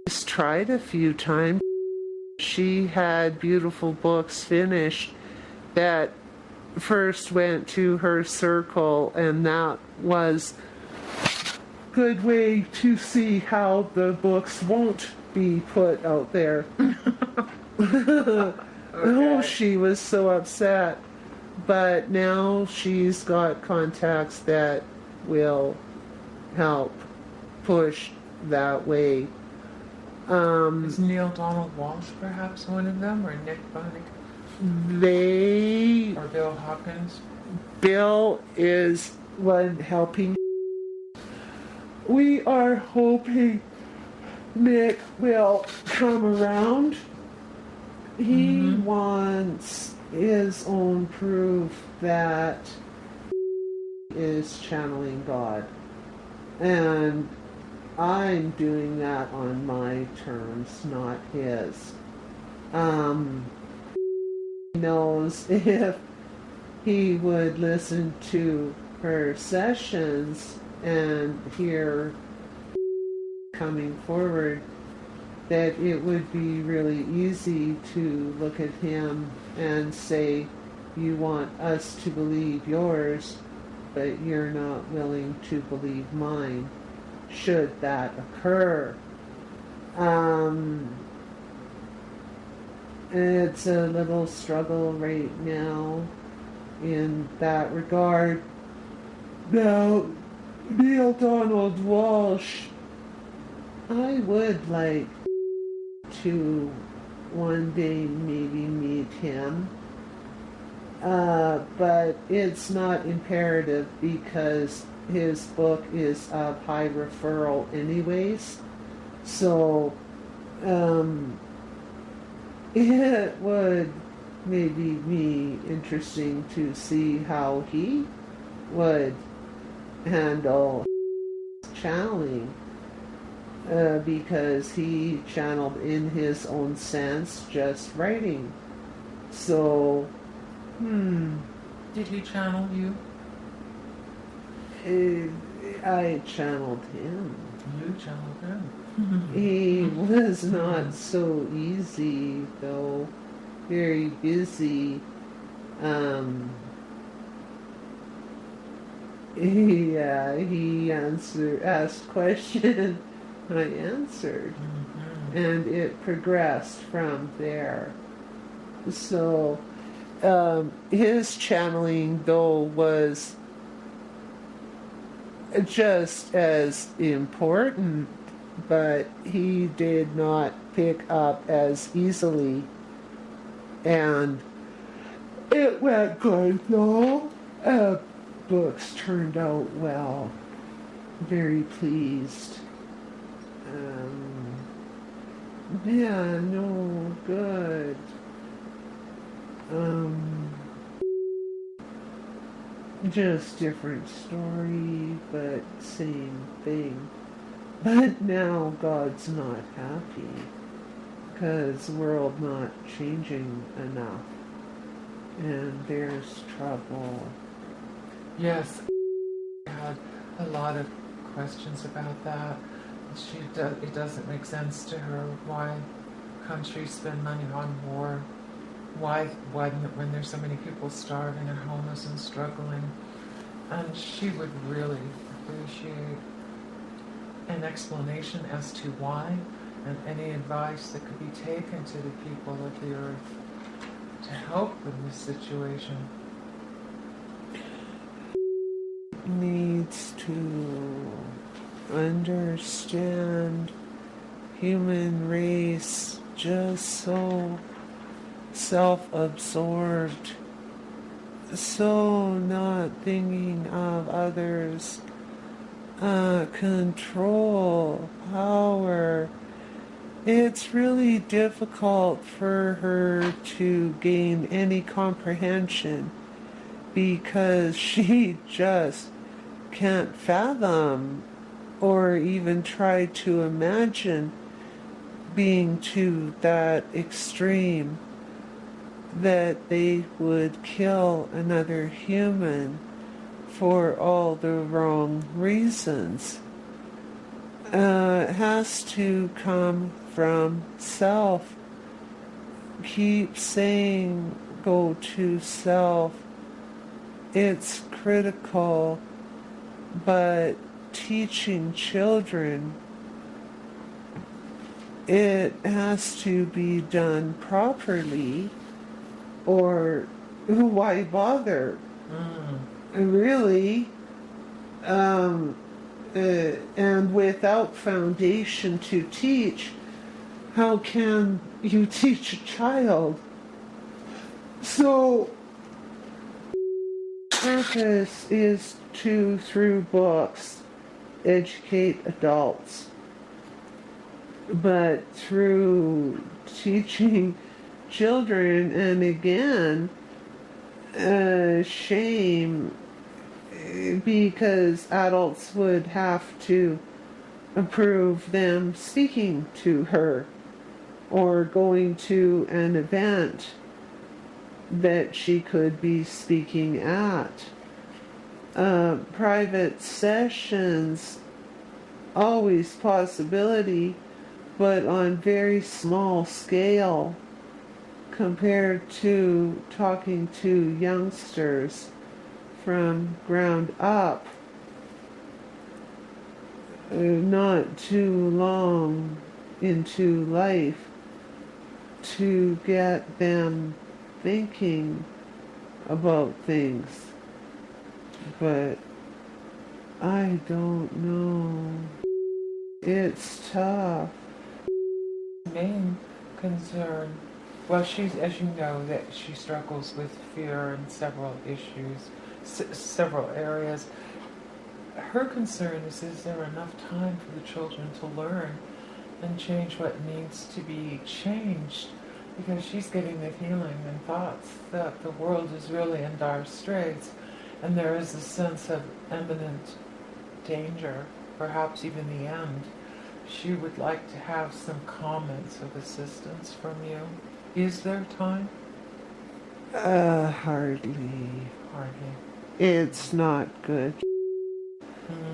She's tried a few times. She had beautiful books finished that first went to her circle, and that was a good way to see how the books won't be put out there. Okay. Oh, she was so upset. But now she's got contacts that will help push that way. Is Neil Donald Walsh perhaps one of them, or Nick Bunnick? Or Bill Hawkins? Bill is one helping. We are hoping Nick will come around. He wants his own proof that is channeling God. And I'm doing that on my terms, not his. He knows if he would listen to her sessions and hear coming forward, that it would be really easy to look at him and say, you want us to believe yours, but you're not willing to believe mine, should that occur. It's a little struggle right now in that regard. Now, Neil Donald Walsh, I would like to one day maybe meet him, but it's not imperative because his book is of high referral anyways, so it would maybe be interesting to see how he would handle channeling. Because he channeled in his own sense, just writing. So, Did he channel you? I channeled him. You channeled him. He was not so easy, though. Very busy. He asked questions. I answered, and it progressed from there. So his channeling, though, was just as important, but he did not pick up as easily, and it went good though. Books turned out well. Very pleased. Yeah, no, good. Just different story, but same thing. But now God's not happy, because the world not changing enough, and there's trouble. Yes, I had a lot of questions about that. It doesn't make sense to her why countries spend money on war. Why when there's so many people starving and homeless and struggling. And she would really appreciate an explanation as to why, and any advice that could be taken to the people of the earth to help with this situation. Needs to understand human race just so self-absorbed, so not thinking of others, control, power. It's really difficult for her to gain any comprehension because she just can't fathom or even try to imagine being to that extreme that they would kill another human for all the wrong reasons. has to come from self. Keep saying go to self. It's critical, but teaching children, it has to be done properly, or why bother? Really? And without foundation to teach, how can you teach a child? So, purpose is to, through books, educate adults. But through teaching children, and again, shame, because adults would have to approve them speaking to her or going to an event that she could be speaking at. Private sessions, always possibility, but on very small scale compared to talking to youngsters from ground up. Not too long into life to get them thinking about things. But I don't know. It's tough. Main concern, well, she's, as you know, that she struggles with fear in several issues, several areas. Her concern is there enough time for the children to learn and change what needs to be changed? Because she's getting the feeling and thoughts that the world is really in dire straits, and there is a sense of imminent danger, perhaps even the end. She would like to have some comments of assistance from you. Is there time? Hardly. Hardly. It's not good.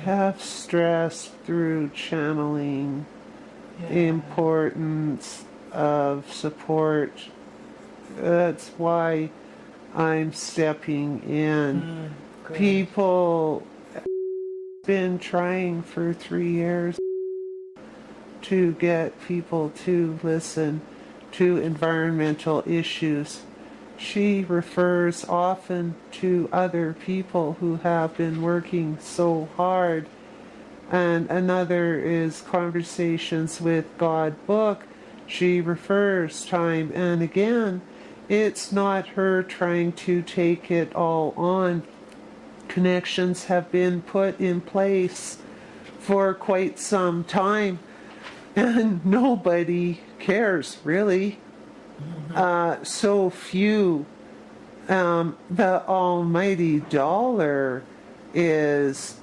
Have stress through channeling. Yeah. Importance of support. That's why I'm stepping in. People been trying for 3 years to get people to listen to environmental issues. She refers often to other people who have been working so hard. And another is Conversations with God book. She refers time and again. It's not her trying to take it all on. Connections have been put in place for quite some time, and nobody cares, really. So few. The almighty dollar is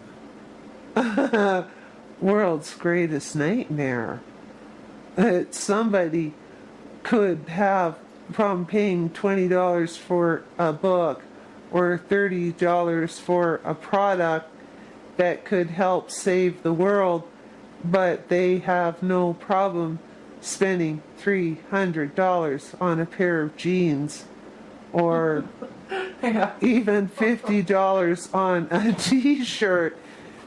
world's greatest nightmare. Somebody could have from paying $20 for a book or $30 for a product that could help save the world, but they have no problem spending $300 on a pair of jeans or even $50 on a t-shirt.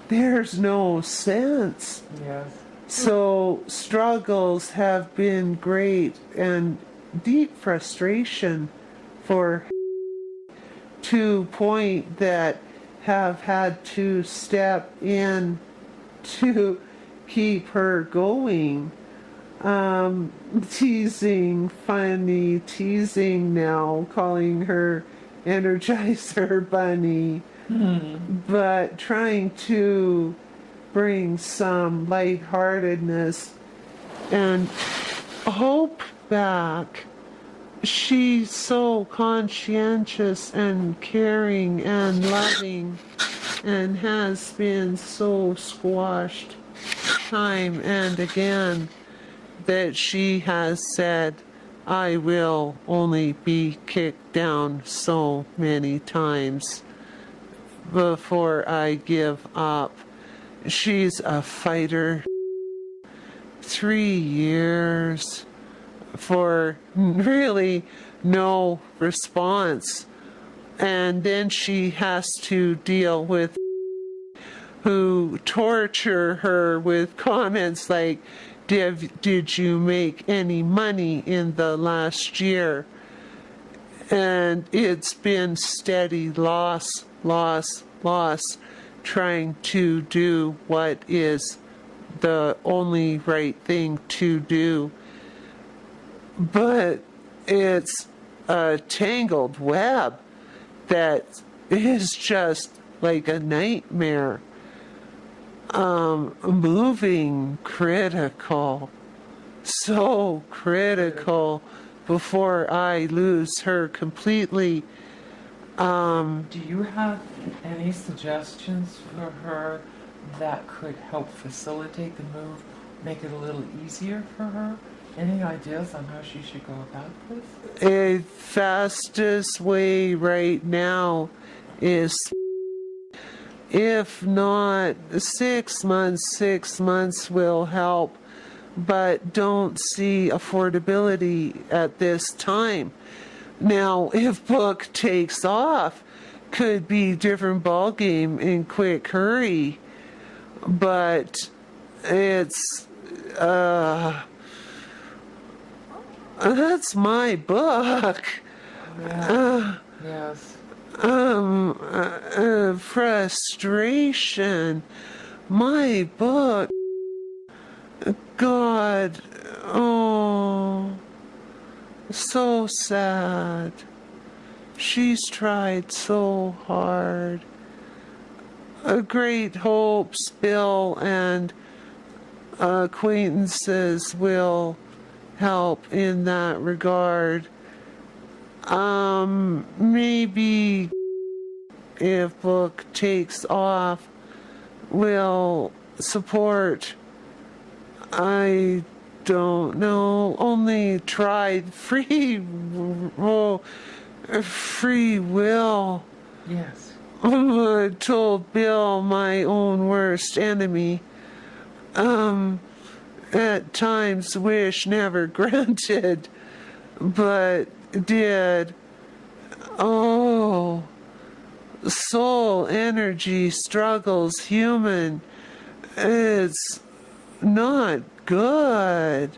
There's no sense. Yes. So struggles have been great, and deep frustration for to point that have had to step in to keep her going. Teasing, funny teasing now, calling her Energizer Bunny, but trying to bring some lightheartedness and hope back. She's so conscientious and caring and loving, and has been so squashed time and again that she has said, I will only be kicked down so many times before I give up. She's a fighter. 3 years for really no response. And then she has to deal with who torture her with comments like, did you make any money in the last year? And it's been steady loss, trying to do what is the only right thing to do. But it's a tangled web that is just like a nightmare. Moving critical, so critical before I lose her completely. Do you have any suggestions for her that could help facilitate the move, make it a little easier for her? Any ideas on how she should go about this? A fastest way right now is, if not 6 months, 6 months will help, but don't see affordability at this time. Now, if book takes off, could be different ballgame in quick hurry, but it's that's my book. Yeah. Yes. Frustration. My book. God. Oh, so sad. She's tried so hard. Great hopes, Bill and acquaintances will help in that regard. Maybe if book takes off, will support. I don't know. Only tried free will. Yes. I told Bill, my own worst enemy. At times wish never granted, but did. Oh, soul energy struggles human. It's not good.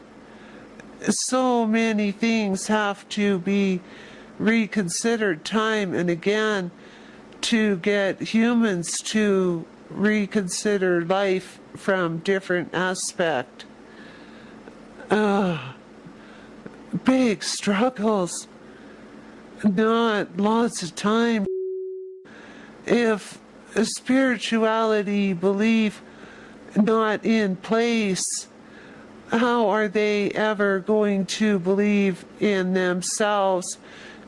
So many things have to be reconsidered time and again to get humans to reconsider life from different aspect. Big struggles, not lots of time. If spirituality belief not in place, how are they ever going to believe in themselves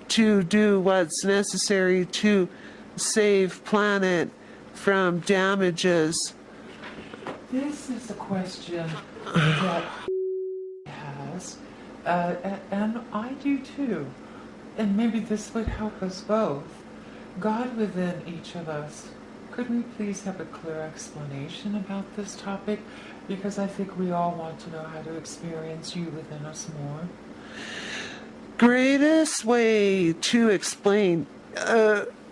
to do what's necessary to save planet from damages? This is a question that has, and I do too, and maybe this would help us both. God within each of us, could we please have a clear explanation about this topic? Because I think we all want to know how to experience you within us more. Greatest way to explain,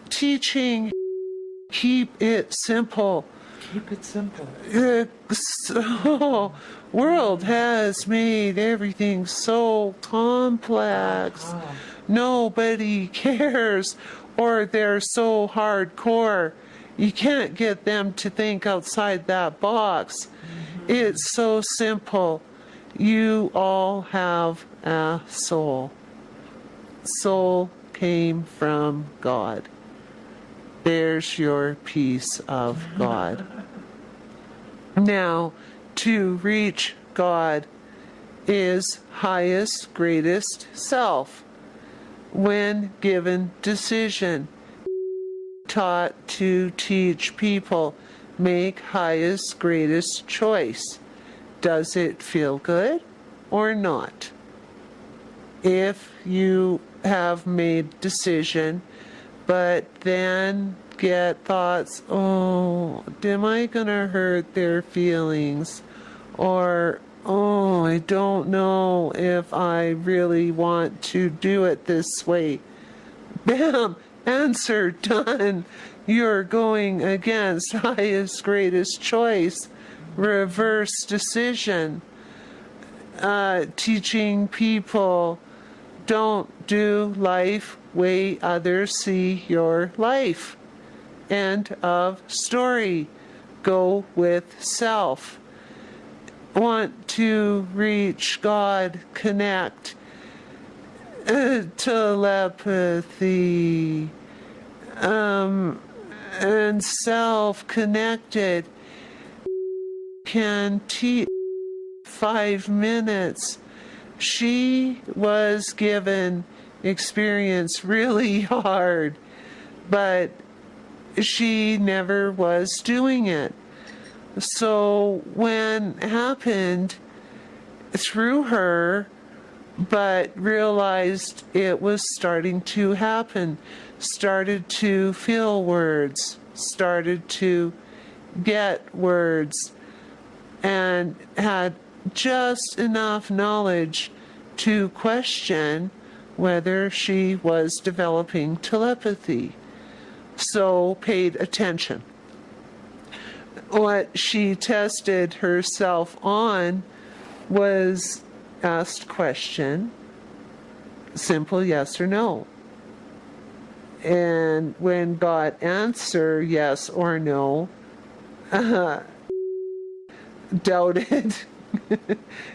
teaching, keep it simple. Keep it simple. So, world has made everything so complex. Nobody cares, or they're so hardcore. You can't get them to think outside that box. It's so simple. You all have a soul. Soul came from God. There's your piece of God. Now, to reach God is highest, greatest self. When given decision, taught to teach people, make highest, greatest choice. Does it feel good or not? If you have made decision, but then get thoughts, oh, am I gonna hurt their feelings? Or, oh, I don't know if I really want to do it this way. Bam! Answer done. You're going against highest, greatest choice. Reverse decision. Teaching people don't do life way others see your life. End of story. Go with self. Want to reach God, connect. Telepathy. And self-connected. Can teach 5 minutes. She was given experience really hard, but she never was doing it. So when it happened through her, but realized it was starting to happen, started to feel words, started to get words, and had just enough knowledge to question whether she was developing telepathy. So paid attention. What she tested herself on was asked question, simple yes or no. And when got answer yes or no, doubted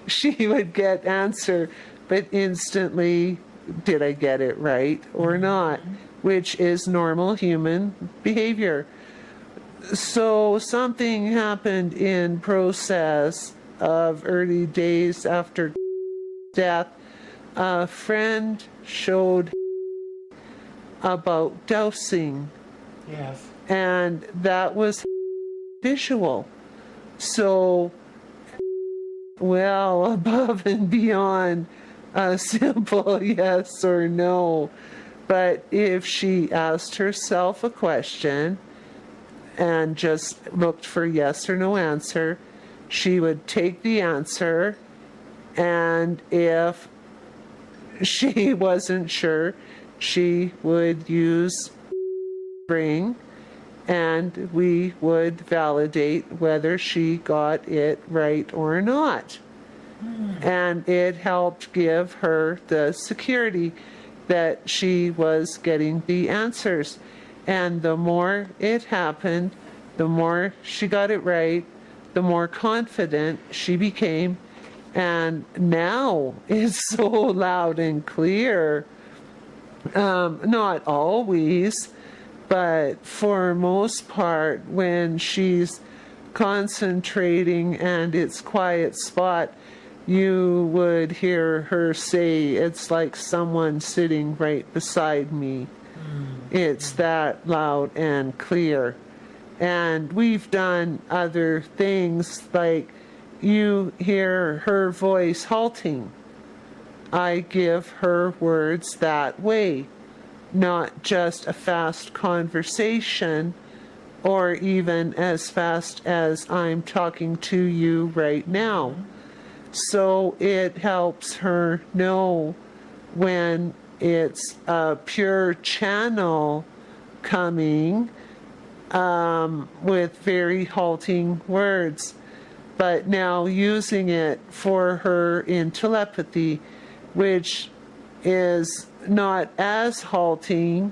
she would get answer, but instantly, did I get it right or not? Which is normal human behavior. So something happened in process of early days after death. A friend showed about dowsing. Yes. And that was visual. So, well, above and beyond a simple yes or no. But if she asked herself a question and just looked for yes or no answer, she would take the answer, and if she wasn't sure, she would use ring, and we would validate whether she got it right or not. And it helped give her the security that she was getting the answers. And the more it happened, the more she got it right, the more confident she became. And now it's so loud and clear. Not always, but for most part, when she's concentrating and it's quiet spot, you would hear her say, it's like someone sitting right beside me. It's that loud and clear. And we've done other things, like you hear her voice halting. I give her words that way, not just a fast conversation, or even as fast as I'm talking to you right now. So it helps her know when it's a pure channel coming with very halting words. But now using it for her in telepathy, which is not as halting,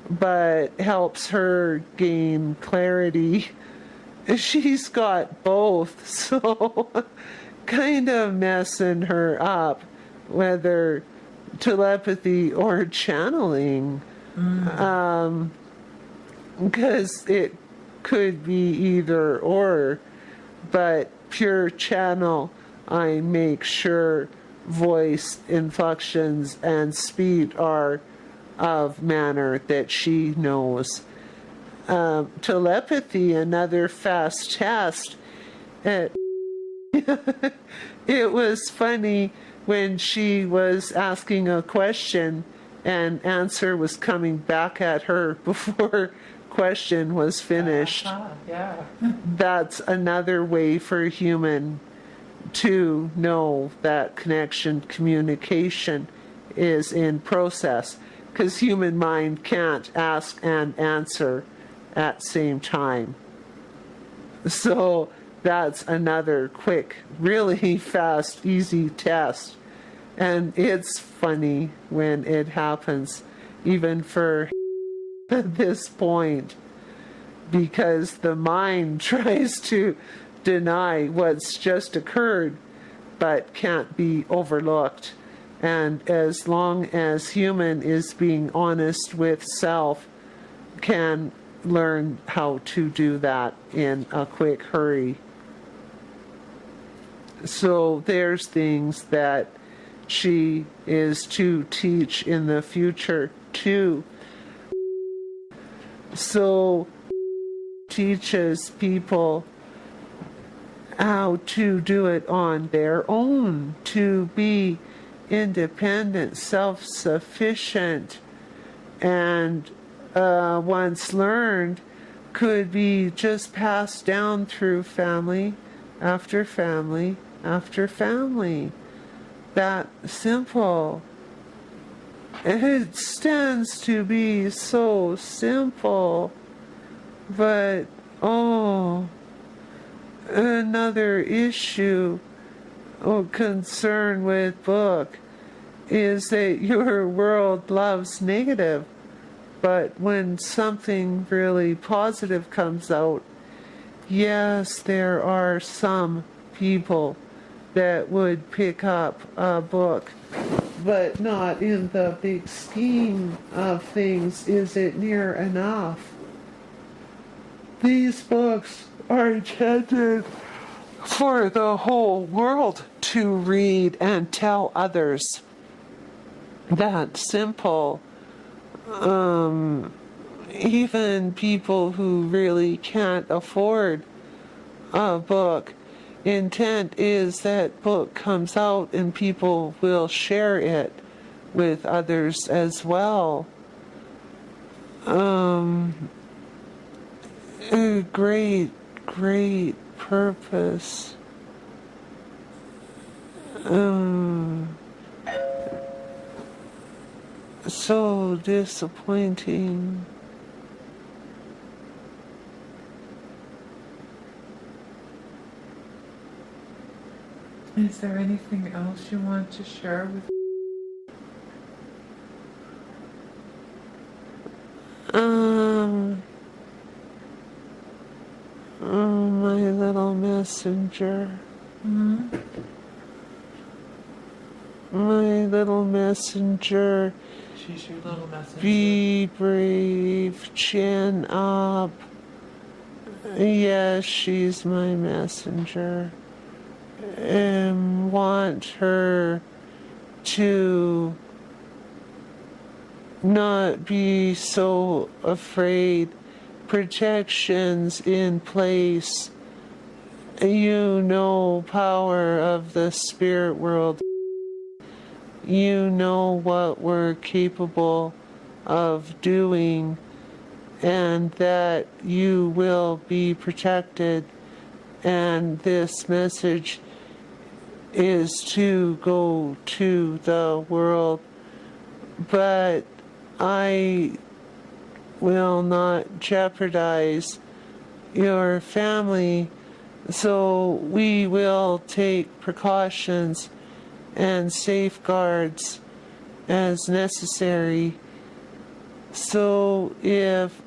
but helps her gain clarity. She's got both, so kind of messing her up, whether telepathy or channeling, because it could be either or, but pure channel, I make sure voice inflections and speed are of manner that she knows. Telepathy, another fast test. It was funny when she was asking a question and answer was coming back at her before question was finished. Yeah. That's another way for a human to know that connection, communication is in process, because human mind can't ask and answer at the same time. So that's another quick, really fast, easy test. And it's funny when it happens, even for this point, because the mind tries to deny what's just occurred, but can't be overlooked. And as long as human is being honest with self, can learn how to do that in a quick hurry. So there's things that she is to teach in the future too. So teaches people how to do it on their own, to be independent, self-sufficient, and once learned, could be just passed down through family after family after family. That simple. It stands to be so simple, but another issue or concern with book is that your world loves negative, but when something really positive comes out, yes, there are some people that would pick up a book, but not in the big scheme of things is it near enough. These books are intended for the whole world to read and tell others. That simple. Even people who really can't afford a book, intent is that book comes out and people will share it with others as well. A great purpose. So disappointing. Is there anything else you want to share with? My little messenger. Mm-hmm. My little messenger. She's your little messenger. Be brave, chin up. Yes, she's my messenger. And want her to not be so afraid. Protections in place. You know power of the spirit world. You know what we're capable of doing, and that you will be protected. And this message is to go to the world, but I will not jeopardize your family, so we will take precautions and safeguards as necessary. So if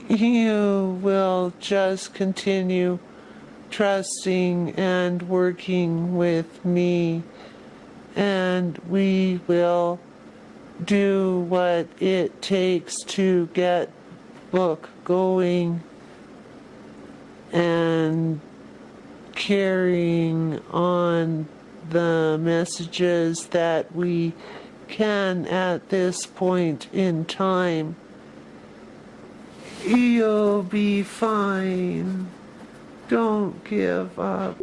you will just continue trusting and working with me, and we will do what it takes to get book going and carrying on the messages that we can at this point in time. You'll be fine. Don't give up.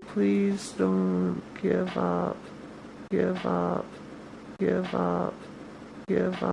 Please don't give up. Give up. Give up. Give up.